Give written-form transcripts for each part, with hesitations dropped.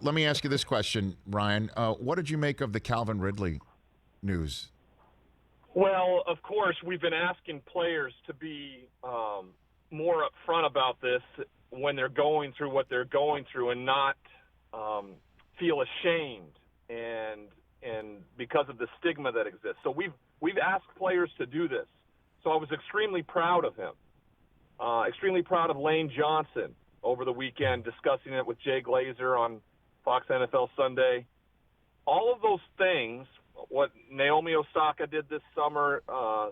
let me ask you this question, Ryan. What did you make of the Calvin Ridley news? Well, of course, we've been asking players to be more upfront about this when they're going through what they're going through and not feel ashamed and because of the stigma that exists. So we've asked players to do this. So I was extremely proud of him. Extremely proud of Lane Johnson over the weekend discussing it with Jay Glazer on Fox NFL Sunday. All of those things, what Naomi Osaka did this summer,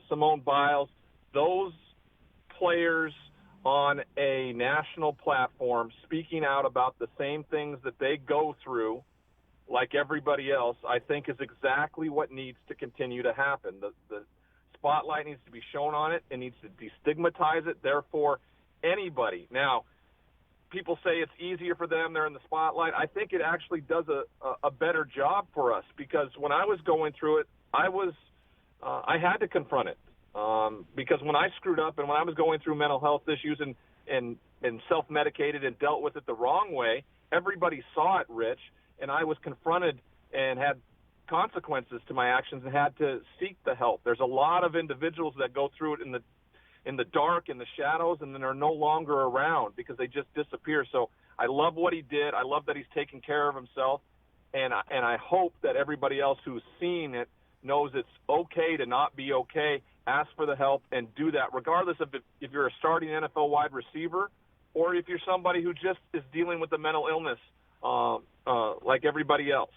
Simone Biles, those players on a national platform speaking out about the same things that they go through like everybody else, I think is exactly what needs to continue to happen. The spotlight needs to be shown on it. It needs to destigmatize it. Therefore, anybody. Now, people say it's easier for them. They're in the spotlight. I think it actually does a better job for us because when I was going through it, I had to confront it because when I screwed up and when I was going through mental health issues and self-medicated and dealt with it the wrong way, everybody saw it, Rich, and I was confronted and had consequences to my actions and had to seek the help. There's a lot of individuals that go through it in the dark, in the shadows, and then are no longer around because they just disappear. So I love what he did. I love that he's taking care of himself, and I hope that everybody else who's seeing it knows it's okay to not be okay, ask for the help, and do that regardless of if you're a starting NFL wide receiver or if you're somebody who just is dealing with a mental illness like everybody else.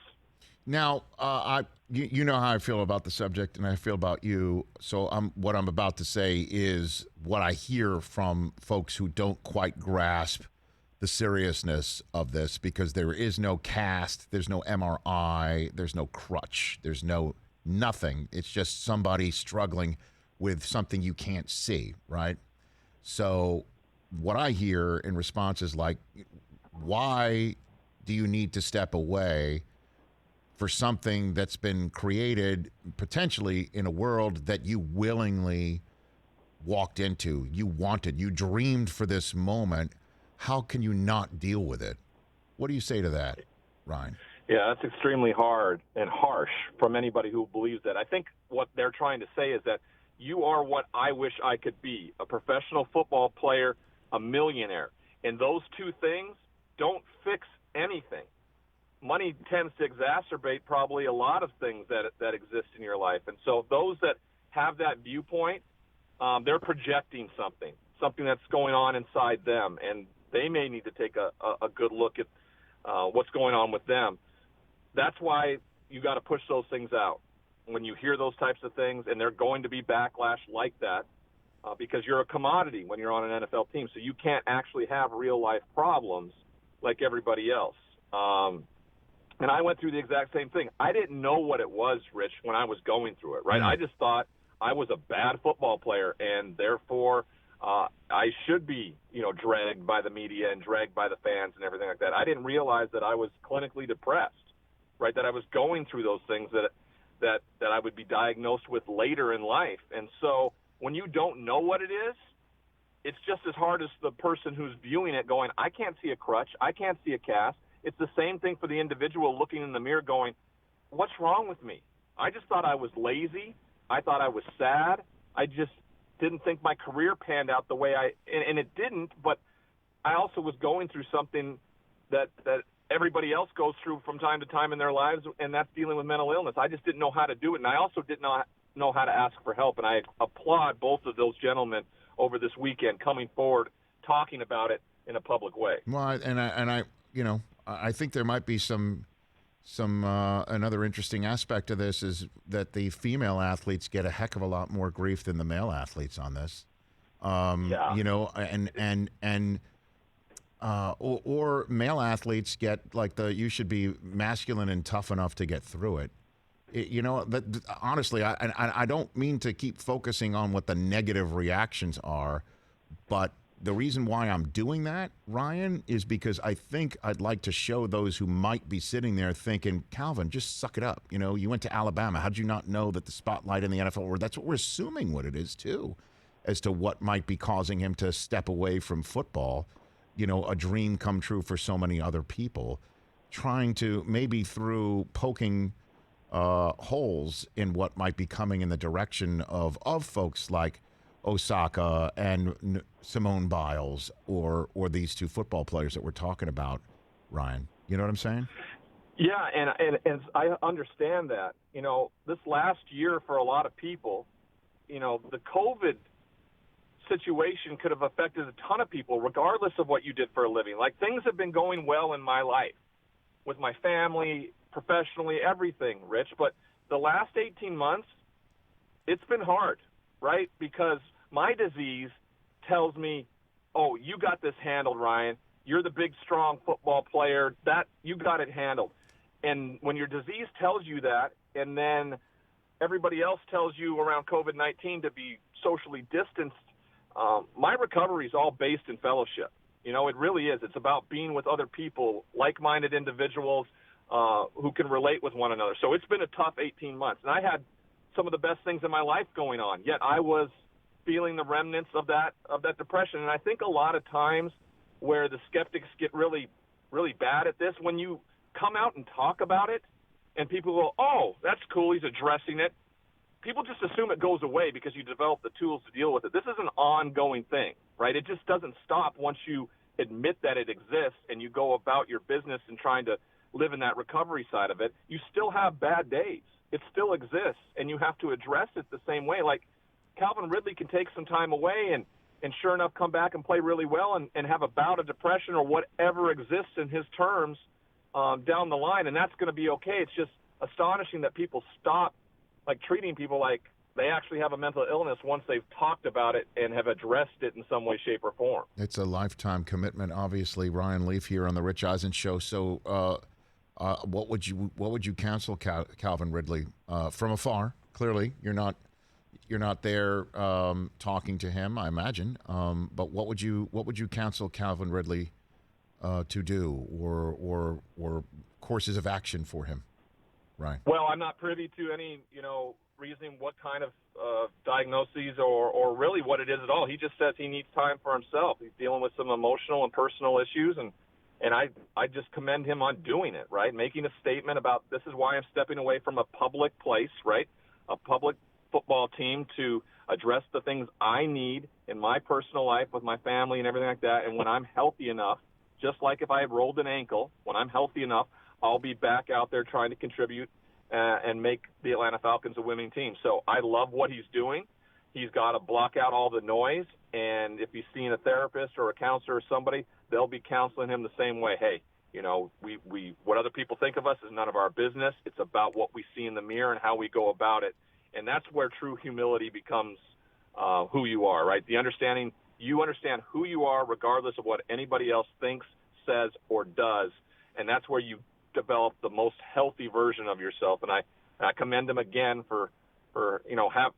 Now, you know how I feel about the subject, and I feel about you. So what I'm about to say is what I hear from folks who don't quite grasp the seriousness of this because there is no cast, there's no MRI, there's no crutch, there's no nothing. It's just somebody struggling with something you can't see, right? So what I hear in response is like, why do you need to step away for something that's been created potentially in a world that you willingly walked into, you wanted, you dreamed for this moment? How can you not deal with it? What do you say to that, Ryan? Yeah, that's extremely hard and harsh from anybody who believes that. I think what they're trying to say is that you are what I wish I could be, a professional football player, a millionaire. And those two things don't fix anything. Money tends to exacerbate probably a lot of things that exist in your life. And so those that have that viewpoint, they're projecting something that's going on inside them. And they may need to take a good look at what's going on with them. That's why you got to push those things out when you hear those types of things, and they're going to be backlash like that because you're a commodity when you're on an NFL team. So you can't actually have real-life problems like everybody else. And I went through the exact same thing. I didn't know what it was, Rich, when I was going through it, right? I just thought I was a bad football player, and therefore I should be, dragged by the media and dragged by the fans and everything like that. I didn't realize that I was clinically depressed, right, that I was going through those things that I would be diagnosed with later in life. And so when you don't know what it is, it's just as hard as the person who's viewing it going, I can't see a crutch, I can't see a cast. It's the same thing for the individual looking in the mirror going, what's wrong with me? I just thought I was lazy. I thought I was sad. I just didn't think my career panned out the way and it didn't, but I also was going through something that everybody else goes through from time to time in their lives, and that's dealing with mental illness. I just didn't know how to do it, and I also did not know how to ask for help, and I applaud both of those gentlemen over this weekend coming forward, talking about it in a public way. Well, I think there might be some another interesting aspect of this is that the female athletes get a heck of a lot more grief than the male athletes on this. Or male athletes get like you should be masculine and tough enough to get through it. Honestly, I don't mean to keep focusing on what the negative reactions are, but the reason why I'm doing that, Ryan, is because I think I'd like to show those who might be sitting there thinking, Calvin, just suck it up. You went to Alabama. How'd you not know that the spotlight in the NFL, or that's what we're assuming what it is too, as to what might be causing him to step away from football, a dream come true for so many other people. trying to maybe through poking holes in what might be coming in the direction of folks like Osaka and Simone Biles or these two football players that we're talking about, Ryan. You know what I'm saying? Yeah, and I understand that. This last year for a lot of people, the COVID situation could have affected a ton of people regardless of what you did for a living. Like, things have been going well in my life with my family, professionally, everything, Rich. But the last 18 months, it's been hard, right? Because my disease tells me, oh, you got this handled, Ryan. You're the big, strong football player. That you got it handled. And when your disease tells you that, and then everybody else tells you around COVID-19 to be socially distanced, my recovery is all based in fellowship. It really is. It's about being with other people, like-minded individuals who can relate with one another. So it's been a tough 18 months. And I had some of the best things in my life going on, yet I was feeling the remnants of that depression. And I think a lot of times where the skeptics get really, really bad at this, when you come out and talk about it and people go, oh, that's cool, he's addressing it, people just assume it goes away because you develop the tools to deal with it. This is an ongoing thing, right? It just doesn't stop once you admit that it exists and you go about your business and trying to live in that recovery side of it. You still have bad days. It still exists, and you have to address it the same way. Like, Calvin Ridley can take some time away and sure enough come back and play really well and have a bout of depression or whatever exists in his terms down the line, and that's going to be okay. It's just astonishing that people stop treating people like they actually have a mental illness once they've talked about it and have addressed it in some way, shape, or form. It's a lifetime commitment, obviously. Ryan Leaf here on the Rich Eisen Show. So what would you counsel Calvin Ridley from afar? Clearly, you're not there talking to him, I imagine. But what would you counsel Calvin Ridley to do, or courses of action for him? Right. Well, I'm not privy to any, reasoning what kind of diagnoses or really what it is at all. He just says he needs time for himself. He's dealing with some emotional and personal issues, and I just commend him on doing it, right? Making a statement about this is why I'm stepping away from a public place, right? A public football team to address the things I need in my personal life with my family and everything like that. And when I'm healthy enough, just like if I had rolled an ankle, when I'm healthy enough, I'll be back out there trying to contribute and make the Atlanta Falcons a winning team. So I love what he's doing. He's got to block out all the noise, and if he's seeing a therapist or a counselor or somebody, they'll be counseling him the same way. Hey, we what other people think of us is none of our business. It's about what we see in the mirror and how we go about it, and that's where true humility becomes who you are, right? You understand who you are regardless of what anybody else thinks, says, or does, and that's where you develop the most healthy version of yourself. And I commend him again for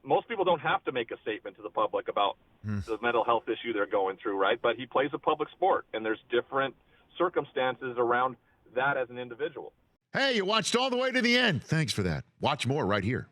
most people don't have to make a statement to the public about the mental health issue they're going through, right? But he plays a public sport, and there's different circumstances around that as an individual. Hey, you watched all the way to the end. Thanks for that. Watch more right here.